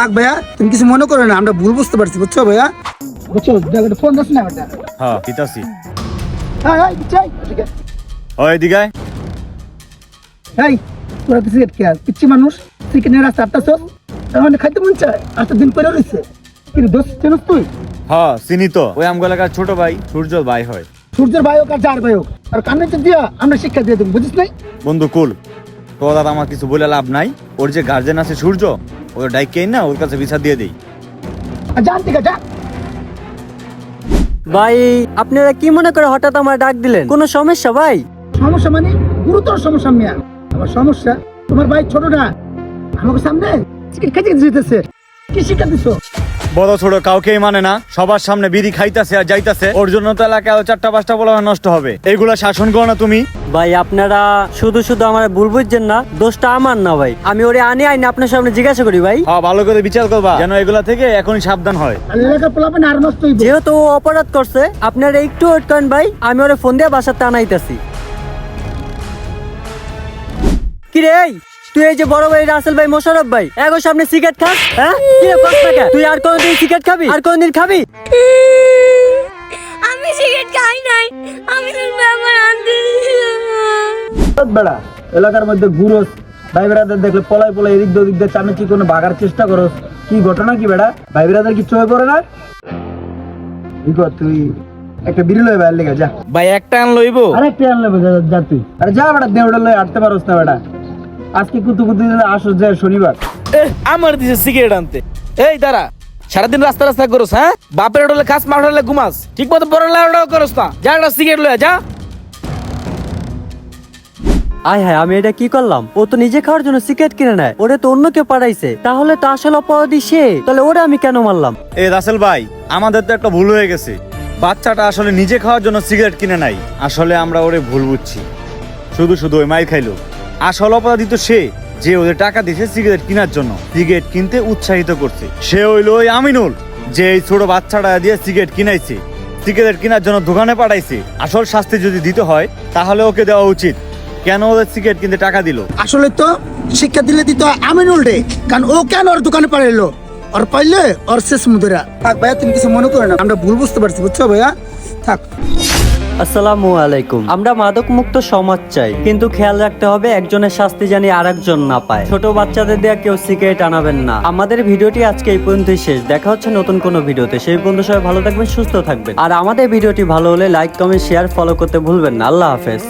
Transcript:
থাক ভাইয়া, তুমি কিছু মনে করো না, আমরা ভুল বুঝতে পারছি, বুঝছো ভাইয়া? বুঝছো, ফোন দিস না বেটা। হ্যাঁ পিতাসি। হ্যাঁ চাই ঠিক আছে। ওই দিগায় এই তোরা তো সিগারেট খেয়াল পিচ্ছি মানুষ, চিকেনের রাস্তা আটটাছস, তাহলে খাইতে মন চায়, আর তো দিন পরে রয়েছে। কিন্তু দোষ চেনস তুই? হ্যাঁ চিনি তো, ওই আমগোলাকার ছোট ভাই সূর্য ভাই হয়। সূর্যের ভাই হোক আর যার ভাই হোক, আর কান্নে দিয়া আমরা শিক্ষা দিয়ে দেবো, বুঝিস নাই? বন্ধু কুল, তো দাদা আমার কিছু বলে লাভ নাই। ওর যে গার্জেন আছে সূর্য, ওর ডাইকেই না ওর কাছে বিচার দিয়ে দেই। আর জান ঠিক আছে। ভাই আপনারা কি মনে করে হঠাৎ আমার ডাক দিলেন? কোনো সমস্যা ভাই? সমস্যা মানে গুরুতর সমস্যা মিয়া। আমার সমস্যা তোমার ভাই ছোট না, আমাকে সামনে চিকেন খাইতে যেতেছে, কি শিক্ষা দিছো? বড় ছোট কাউকেই মানে না, সবার সামনে বিড়ি খাইতাছে আর যাইতাছে। ওর জন্য তো এলাকায় 4টা-5টা বলা নষ্ট হবে। এইগুলা শাসন করো না তুমি। ভাই আপনারা শুধু শুধু আমার ভুল বুঝছেন না, দোষটা আমার না ভাই। আমি ওরে আনি আইনি আপনার সামনে জিজ্ঞাসা করি ভাই। হ্যাঁ ভালো করে বিচার করবা, যেন এগুলা থেকে এখনই সাবধান হয়। আর এলাকার পোলাপেন আর নষ্ট হইবে। যেহেতু ও অপরাধ করছে, আপনারা একটু ওয়েট করেন ভাই, আমি ওরে ফোন দিয়ে বাসাতে আনাইতেছি। কি রে তুই এই যে বড় ভাই রাসেল ভাই মোশারফ ভাই এগোর সামনে সিগারেট খাস? হ্যাঁ কি রে কষ্ট টাকা? তুই আর কোনদিন সিগারেট খাবি? আর কোনদিন খাবি? আমি সিগারেট খাই নাই, আমি তোর ব্যাপার আনতে বেড়া এলাকার মধ্যে ঘুরোস, ভাই বেড়াদের দেখলে পলাই পলাই এদিক ওদিক দিয়ে চামেচি কোনো ভাগার চেষ্টা করস, কি ঘটনা কি বেড়া? ভাই বেড়াদের কিছু হয়ে পড়ে না? কি কর তুই? একটা বিড়ি লই বাইরে লেগে যা। ভাই একটা আন লইবো? আরেকটা আনলে যা তুই। আরে যা বেড়া, দেউড়া লই আটতে পারোস না বেড়া। আজকে কুতু কুতু আসস যায় শনিবার। আমার দিছে সিগারেট আনতে। এই দাঁড়া, সারাদিন রাস্তা রাস্তা করস, হ্যাঁ? বাপের হোটেলে খাস, মার হোটেলে ঘুমাস, ঠিক মতো বড় লাউডাও করস না। যা একটা সিগারেট লইয়া যা। আয় হায়, আমি এটা কি করলাম? ও তো নিজে খাওয়ার জন্য সিগারেট কিনে নেয়, ওরে তো অন্য কেউ পাঠাইছে, তাহলে তো আসল অপরাধী সে। তাহলে ওরে আমি কেন মারলাম? এই রাসেল ভাই, আমাদের তো একটা ভুল হয়ে গেছে। বাচ্চাটা আসলে নিজে খাওয়ার জন্য সিগারেট কিনে নাই, আসলে আমরা ওরে ভুল বুঝছি। শুধু শুধু ওই মাইর খাইলো। আসল অপরাধী তো সে, যে ওদের টাকা দিয়েছে সিগারেট কেনার জন্য, সিগারেট কিনতে উৎসাহিত করছে। সে হইলো ওই আমিনুল, যে এই ছোট বাচ্চাটা দিয়ে সিগারেট কিনাইছে, সিগারেট কেনার জন্য দোকানে পাঠাইছে। আসল শাস্তি যদি দিতে হয় তাহলে ওকে দেওয়া উচিত। কেন ওদের সিগারেট কিনতে টাকা দিল? আসলে তো শিক্ষা দিলে দিত আমিনুল রে, কারণ ও কেন ওর দোকানে পাঠাইলো? ওর পাইলে ওর শেষ মুদ্রা। থাক ভাইয়া, তুমি কিছু মনে করো না, আমরা ভুল বুঝতে পারছি, বুঝছো ভাইয়া? থাক। আসসালামু আলাইকুম। আমরা মাদক মুক্ত সমাজ চাই, কিন্তু খেয়াল রাখতে হবে একজনের শাস্তি জানি আরেকজন না পায়। ছোট বাচ্চাদের দিয়ে কেউ সিগারেট আনাবেন না। আমাদের ভিডিওটি আজকে এই পর্যন্তই শেষ। দেখা হচ্ছে নতুন কোনো ভিডিওতে। সেই পর্যন্ত সবাই ভালো থাকবেন, সুস্থ থাকবেন। আর আমাদের ভিডিওটি ভালো হলে লাইক, কমেন্ট, শেয়ার, ফলো করতে ভুলবেন না। আল্লাহ হাফেজ।